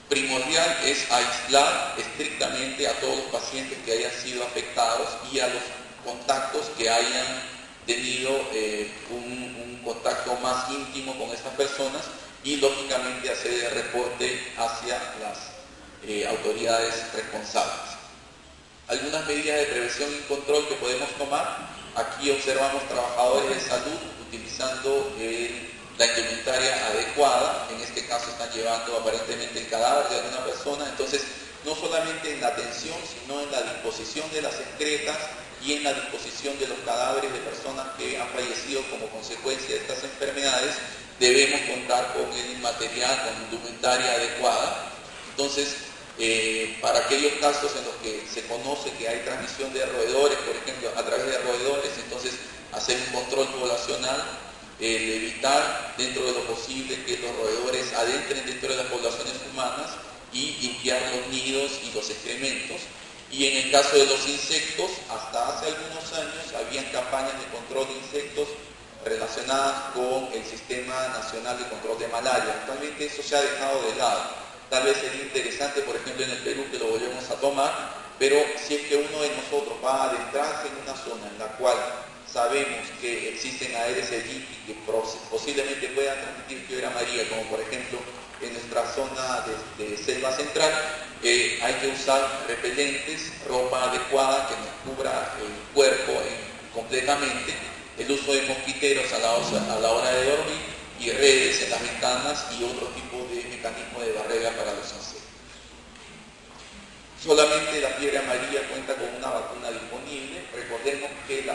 primordial es aislar estrictamente a todos los pacientes que hayan sido afectados y a los contactos que hayan tenido un contacto más íntimo con estas personas, y lógicamente hacer el reporte hacia las autoridades responsables. Algunas medidas de prevención y control que podemos tomar. Aquí observamos trabajadores de salud utilizando la indumentaria adecuada. En este caso están llevando aparentemente el cadáver de alguna persona. Entonces, no solamente en la atención, sino en la disposición de las excretas y en la disposición de los cadáveres de personas que han fallecido como consecuencia de estas enfermedades, debemos contar con el material, con indumentaria adecuada. Entonces, para aquellos casos en los que se conoce que hay transmisión de roedores, por ejemplo, a través de roedores, entonces hacer un control poblacional, evitar dentro de lo posible que los roedores adentren dentro de las poblaciones humanas y limpiar los nidos y los excrementos. Y en el caso de los insectos, hasta hace algunos años habían campañas de control de insectos relacionadas con el Sistema Nacional de Control de Malaria. Actualmente eso se ha dejado de lado. Tal vez sería interesante, por ejemplo, en el Perú que lo volvemos a tomar, pero si es que uno de nosotros va a adentrarse en una zona en la cual sabemos que existen Aedes aegypti que posiblemente puedan transmitir fiebre amarilla, como por ejemplo en nuestra zona de selva central, hay que usar repelentes, ropa adecuada que nos cubra el cuerpo completamente, el uso de mosquiteros a la hora de dormir, y redes en las ventanas y otro tipo de mecanismo de barrera para los insectos. Solamente la fiebre amarilla cuenta con una vacuna disponible. Recordemos que la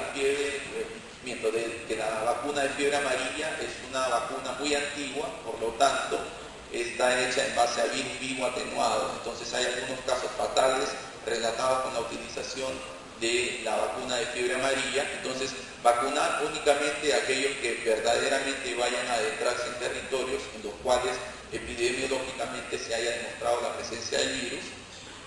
vacuna de fiebre amarilla es una vacuna muy antigua, por lo tanto está hecha en base a virus vivo atenuado. Entonces hay algunos casos fatales relatados con la utilización de la vacuna de fiebre amarilla. Entonces, vacunar únicamente a aquellos que verdaderamente vayan a adentrarse en territorios en los cuales epidemiológicamente se haya demostrado la presencia del virus.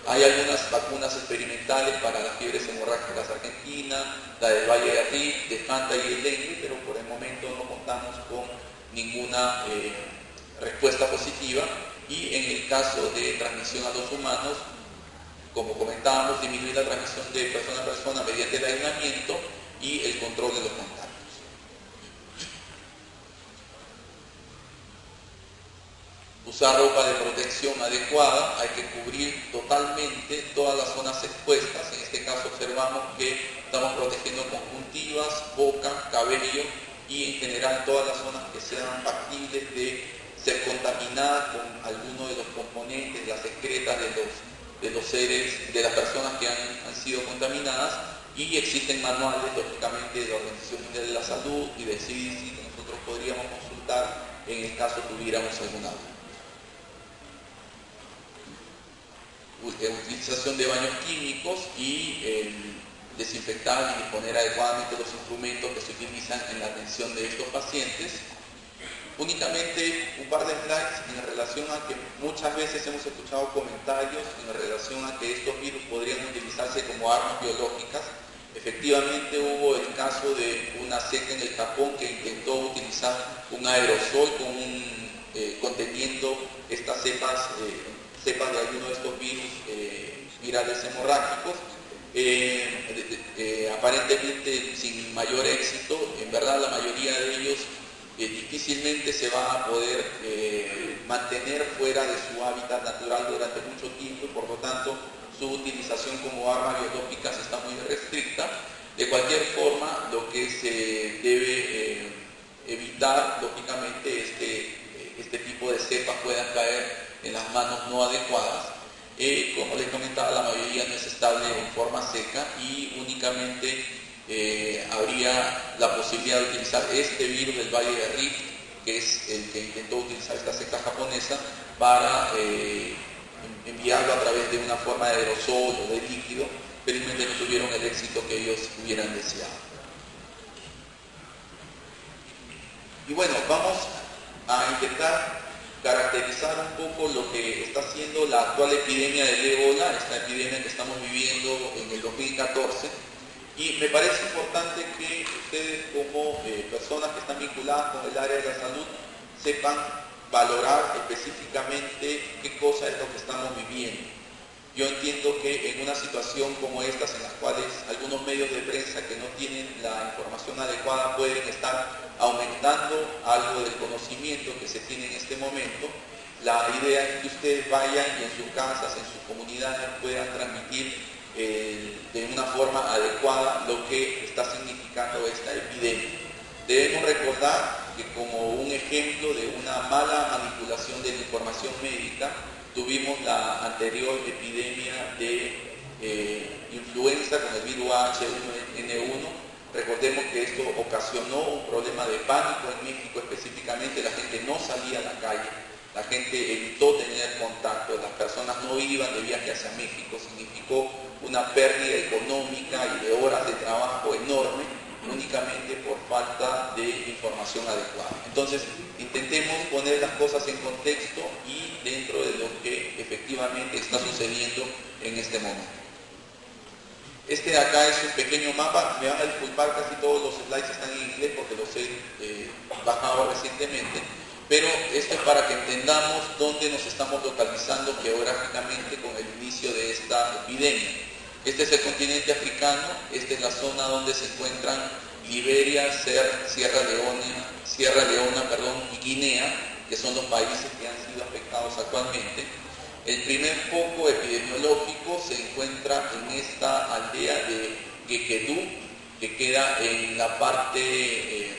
Hay algunas vacunas experimentales para las fiebres hemorrágicas argentinas, la del Valle de Rift, de Fanta y el dengue, pero por el momento no contamos con ninguna respuesta positiva. Y en el caso de transmisión a los humanos, como comentábamos, disminuir la transmisión de persona a persona mediante el aislamiento y el control de los contactos. Usar ropa de protección adecuada, hay que cubrir totalmente todas las zonas expuestas. En este caso observamos que estamos protegiendo conjuntivas, boca, cabello y en general todas las zonas que sean factibles de ser contaminadas con alguno de los componentes, las excretas de los seres, de las personas que han sido contaminadas, y existen manuales, lógicamente, de la Organización Mundial de la Salud y del CDC que nosotros podríamos consultar en el caso tuviéramos alguna duda. utilización de baños químicos y desinfectar y disponer adecuadamente los instrumentos que se utilizan en la atención de estos pacientes. Únicamente un par de slides en relación a que muchas veces hemos escuchado comentarios en relación a que estos virus podrían utilizarse como armas biológicas. Efectivamente hubo el caso de una secta en el Japón que intentó utilizar un aerosol conteniendo estas cepas de alguno de estos virus virales hemorrágicos. Aparentemente sin mayor éxito. En verdad la mayoría de ellos difícilmente se va a poder mantener fuera de su hábitat natural durante mucho tiempo y por lo tanto su utilización como arma biológica está muy restricta. De cualquier forma, lo que se debe evitar, lógicamente, es que este tipo de cepas puedan caer en las manos no adecuadas. Como les comentaba, la mayoría no es estable en forma seca y únicamente habría la posibilidad de utilizar este virus del Valle de Rift, que es el que intentó utilizar esta secta japonesa, para enviarlo a través de una forma de aerosol o de líquido, pero no tuvieron el éxito que ellos hubieran deseado. Y bueno, vamos a intentar caracterizar un poco lo que está haciendo la actual epidemia del ébola, esta epidemia que estamos viviendo en el 2014. Y me parece importante que ustedes como personas que están vinculadas con el área de la salud sepan valorar específicamente qué cosa es lo que estamos viviendo. Yo entiendo que en una situación como estas, en las cuales algunos medios de prensa que no tienen la información adecuada pueden estar aumentando algo del conocimiento que se tiene en este momento, la idea es que ustedes vayan y en sus casas, en sus comunidades puedan transmitir de una forma adecuada lo que está significando esta epidemia. Debemos recordar que como un ejemplo de una mala manipulación de la información médica, tuvimos la anterior epidemia de influenza con el virus H1N1. Recordemos que esto ocasionó un problema de pánico en México específicamente, la gente no salía a la calle, la gente evitó tener contacto, las personas no iban de viaje hacia México, significó una pérdida económica y de horas de trabajo enorme, únicamente por falta de información adecuada. Entonces, intentemos poner las cosas en contexto y dentro de lo que efectivamente está sucediendo en este momento. Este de acá es un pequeño mapa, me van a disculpar, casi todos los slides están en inglés porque los he bajado recientemente, pero esto es para que entendamos dónde nos estamos localizando geográficamente con el inicio de esta epidemia. Este es el continente africano, esta es la zona donde se encuentran Liberia, Sierra Leona, y Guinea, que son los países que han sido afectados actualmente. El primer foco epidemiológico se encuentra en esta aldea de Gekedú, que queda en la parte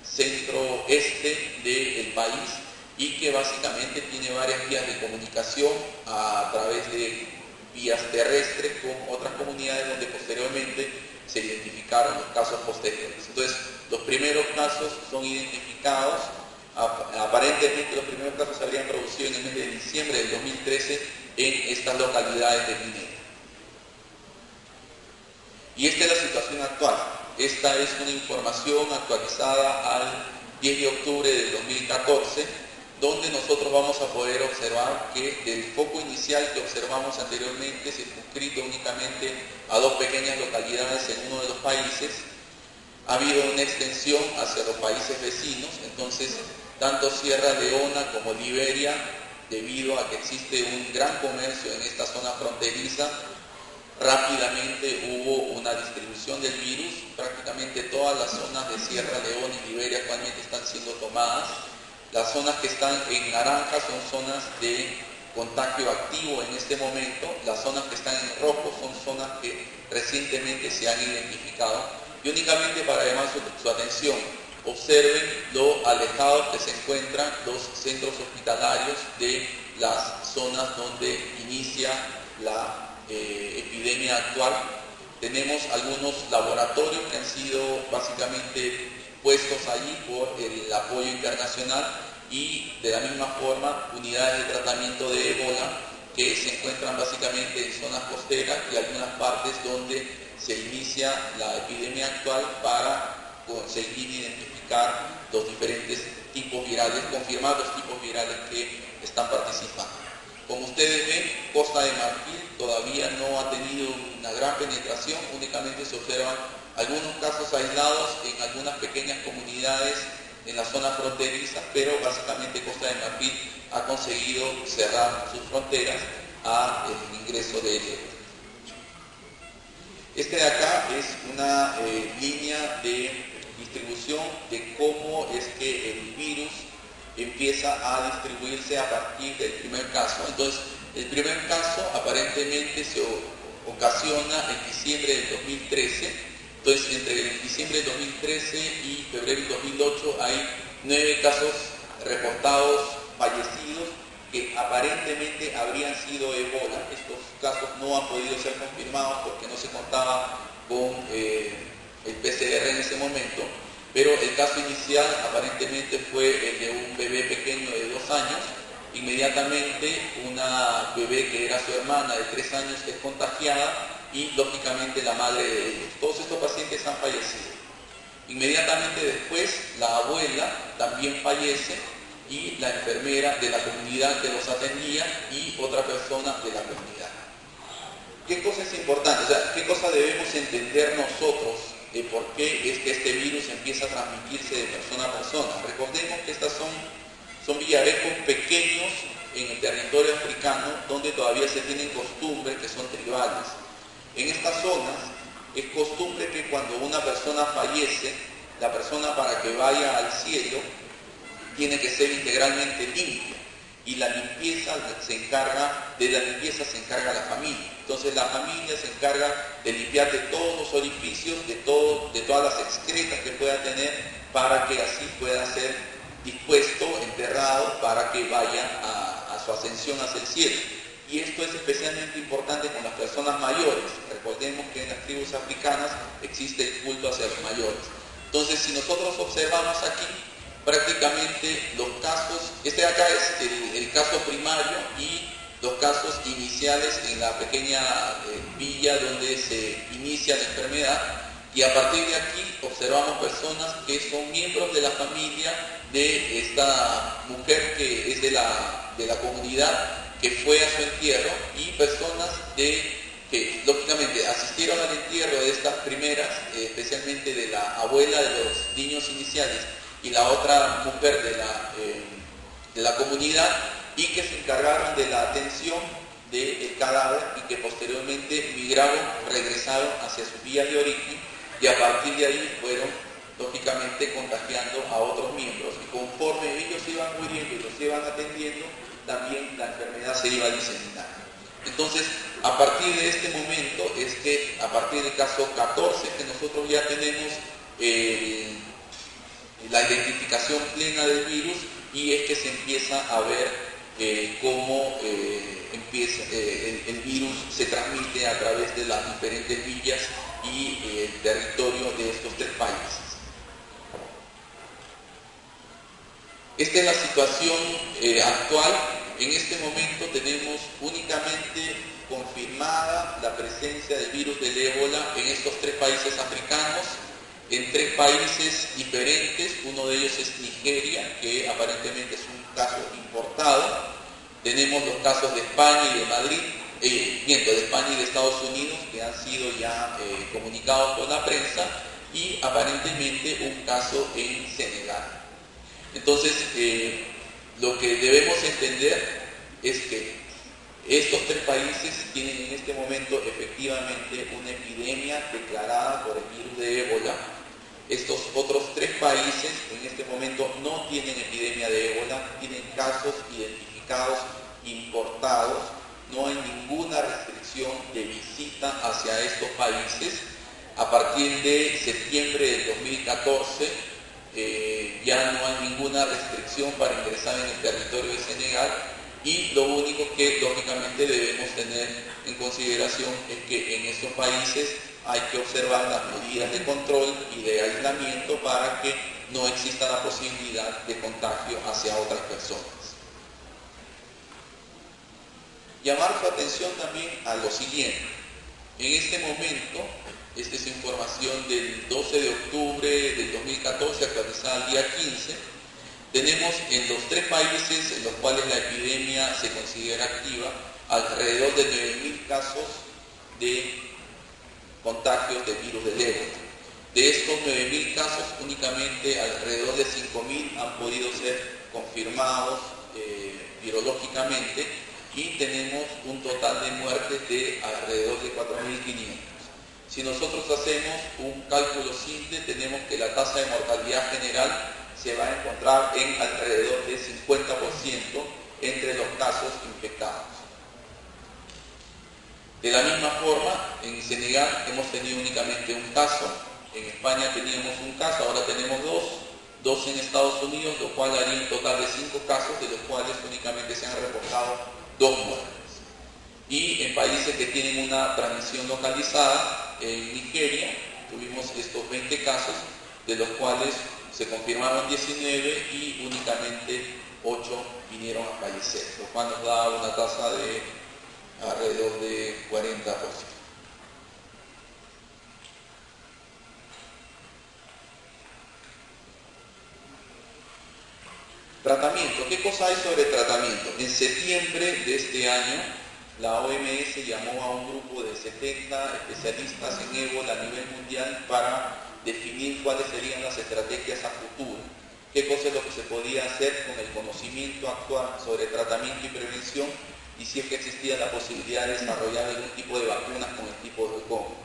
centro-este del país y que básicamente tiene varias vías de comunicación a través de vías terrestres con otras comunidades donde posteriormente se identificaron los casos posteriores. Entonces, los primeros casos son identificados, aparentemente los primeros casos se habrían producido en el mes de diciembre del 2013 en estas localidades de Guinea. Y esta es la situación actual. Esta es una información actualizada al 10 de octubre del 2014, donde nosotros vamos a poder observar que el foco inicial que observamos anteriormente, circunscrito únicamente a dos pequeñas localidades en uno de los países, ha habido una extensión hacia los países vecinos. Entonces, tanto Sierra Leona como Liberia, debido a que existe un gran comercio en esta zona fronteriza, rápidamente hubo una distribución del virus. Prácticamente todas las zonas de Sierra Leona y Liberia actualmente están siendo tomadas. Las zonas que están en naranja son zonas de contagio activo en este momento. Las zonas que están en rojo son zonas que recientemente se han identificado. Y únicamente para llamar su atención, observen lo alejados que se encuentran los centros hospitalarios de las zonas donde inicia la epidemia actual. Tenemos algunos laboratorios que han sido básicamente puestos allí por el apoyo internacional y de la misma forma unidades de tratamiento de ébola que se encuentran básicamente en zonas costeras y algunas partes donde se inicia la epidemia actual para conseguir identificar los diferentes tipos virales, confirmar los tipos virales que están participando. Como ustedes ven, Costa de Marfil todavía no ha tenido una gran penetración, únicamente se observan algunos casos aislados en algunas pequeñas comunidades en la zona fronteriza, pero básicamente Costa de Marfil ha conseguido cerrar sus fronteras al ingreso de él. Este de acá es una línea de distribución de cómo es que el virus empieza a distribuirse a partir del primer caso. Entonces, el primer caso aparentemente se ocasiona en diciembre del 2013. Entonces, entre diciembre del 2013 y febrero del 2008 hay 9 casos reportados fallecidos que aparentemente habrían sido ébola. Estos casos no han podido ser confirmados porque no se contaba con el PCR en ese momento, pero el caso inicial aparentemente fue el de un bebé pequeño de 2 años. Inmediatamente una bebé que era su hermana de 3 años es contagiada y lógicamente la madre de ellos. Todos estos pacientes han fallecido. Inmediatamente después la abuela también fallece y la enfermera de la comunidad que los atendía y otra persona de la comunidad. ¿Qué cosa es importante? O sea, ¿qué cosa debemos entender nosotros de por qué es que este virus empieza a transmitirse de persona a persona? Recordemos que estas son villavecos pequeños en el territorio africano donde todavía se tienen costumbres que son tribales. En estas zonas es costumbre que cuando una persona fallece, la persona para que vaya al cielo tiene que ser integralmente limpia y la limpieza se encarga la familia. Entonces la familia se encarga de limpiar de todos los orificios, de todas las excretas que pueda tener para que así pueda ser dispuesto, enterrado, para que vaya a su ascensión hacia el cielo. Y esto es especialmente importante con las personas mayores. Recordemos que en las tribus africanas existe el culto hacia los mayores. Entonces, si nosotros observamos aquí, prácticamente los casos, este de acá es el caso primario y los casos iniciales en la pequeña villa donde se inicia la enfermedad, y a partir de aquí observamos personas que son miembros de la familia de esta mujer que es de la comunidad que fue a su entierro, y personas que lógicamente asistieron al entierro de estas primeras, especialmente de la abuela de los niños iniciales y la otra mujer de la comunidad, y que se encargaron de la atención del cadáver y que posteriormente regresaron hacia sus vías de origen, y a partir de ahí fueron lógicamente contagiando a otros miembros, y conforme ellos se iban muriendo y los iban atendiendo, también la enfermedad se iba diseminando. Entonces, a partir de este momento es que, a partir del caso 14, que nosotros ya tenemos la identificación plena del virus, y es que se empieza a ver cómo el virus se transmite a través de las diferentes villas y el territorio de estos 3 países. Esta es la situación actual. En este momento tenemos únicamente confirmada la presencia del virus del ébola en estos 3 países africanos, en 3 países diferentes. Uno de ellos es Nigeria, que aparentemente es un caso importado. Tenemos los casos de España y de Madrid, de España y de Estados Unidos, que han sido ya comunicados con la prensa, y aparentemente un caso en Senegal. Entonces, lo que debemos entender es que estos 3 países tienen en este momento efectivamente una epidemia declarada por el virus de ébola. Estos otros 3 países en este momento no tienen epidemia de ébola, tienen casos identificados importados. No hay ninguna restricción de visita hacia estos países. A partir de septiembre del 2014 ya no hay ninguna restricción para ingresar en el territorio de Senegal, y lo único que lógicamente debemos tener en consideración es que en estos países hay que observar las medidas de control y de aislamiento para que no exista la posibilidad de contagio hacia otras personas. Llamar su atención también a lo siguiente. En este momento, esta es información del 12 de octubre del 2014, actualizada al día 15, tenemos en los 3 países en los cuales la epidemia se considera activa, alrededor de 9.000 casos de contagios del virus del ébola. De estos 9.000 casos, únicamente alrededor de 5.000 han podido ser confirmados virológicamente, y tenemos un total de muertes de alrededor de 4.500. Si nosotros hacemos un cálculo simple, tenemos que la tasa de mortalidad general se va a encontrar en alrededor del 50% entre los casos infectados. De la misma forma, en Senegal hemos tenido únicamente un caso, en España teníamos un caso, ahora tenemos dos en Estados Unidos, lo cual haría un total de 5 casos, de los cuales únicamente se han reportado 2 muertes. Y en países que tienen una transmisión localizada, en Nigeria tuvimos estos 20 casos, de los cuales se confirmaron 19 y únicamente 8 vinieron a fallecer, lo cual nos da una tasa de alrededor de 40%. Tratamiento. ¿Qué cosa hay sobre tratamiento? En septiembre de este año, la OMS llamó a un grupo de 70 especialistas en ébola a nivel mundial para definir cuáles serían las estrategias a futuro. ¿Qué cosa es lo que se podía hacer con el conocimiento actual sobre tratamiento y prevención? Y si es que existía la posibilidad de desarrollar algún tipo de vacunas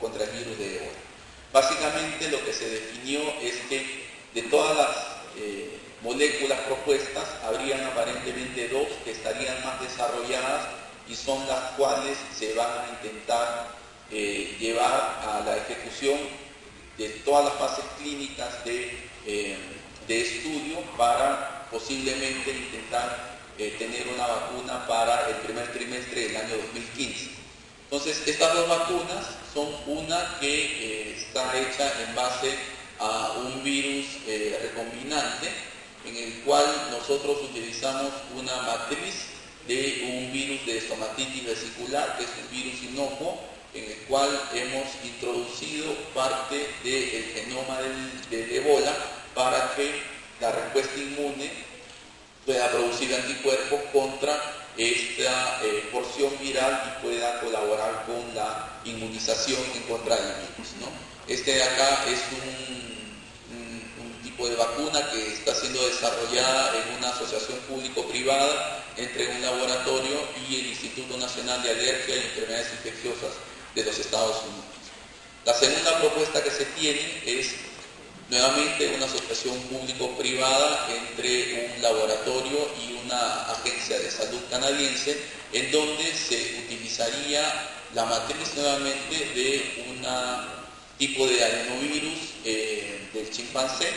contra el virus de ébola. Básicamente lo que se definió es que de todas las moléculas propuestas, habrían aparentemente 2 que estarían más desarrolladas y son las cuales se van a intentar llevar a la ejecución de todas las fases clínicas de estudio para posiblemente intentar tener una vacuna para el primer trimestre del año 2015. Entonces, estas 2 vacunas son una que está hecha en base a un virus recombinante, en el cual nosotros utilizamos una matriz de un virus de estomatitis vesicular, que es un virus inocuo, en el cual hemos introducido parte del genoma del ébola para que la respuesta inmune pueda producir anticuerpos contra esta porción viral y pueda colaborar con la inmunización en contra del virus, ¿no? Este de acá es un tipo de vacuna que está siendo desarrollada en una asociación público-privada entre un laboratorio y el Instituto Nacional de Alergia y Enfermedades Infecciosas de los Estados Unidos. La segunda propuesta que se tiene es nuevamente una asociación público-privada entre un laboratorio y una agencia de salud canadiense, en donde se utilizaría la matriz nuevamente de un tipo de adenovirus del chimpancé,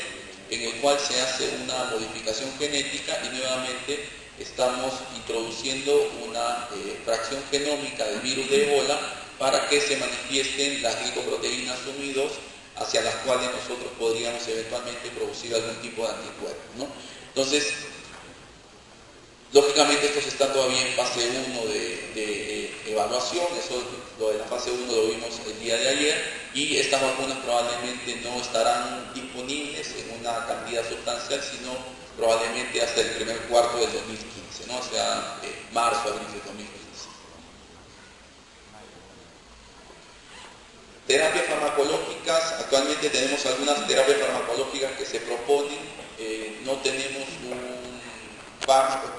en el cual se hace una modificación genética y nuevamente estamos introduciendo una fracción genómica del virus de ébola para que se manifiesten las glicoproteínas UMI2, hacia las cuales nosotros podríamos eventualmente producir algún tipo de anticuerpo, ¿no? Entonces, lógicamente esto está todavía en fase 1 de evaluación, eso lo de la fase 1 lo vimos el día de ayer, y estas vacunas probablemente no estarán disponibles en una cantidad sustancial, sino probablemente hasta el primer cuarto del 2015, ¿no? O sea, marzo, abril de 2015. Terapias farmacológicas, actualmente tenemos algunas terapias farmacológicas que se proponen, no tenemos un fármaco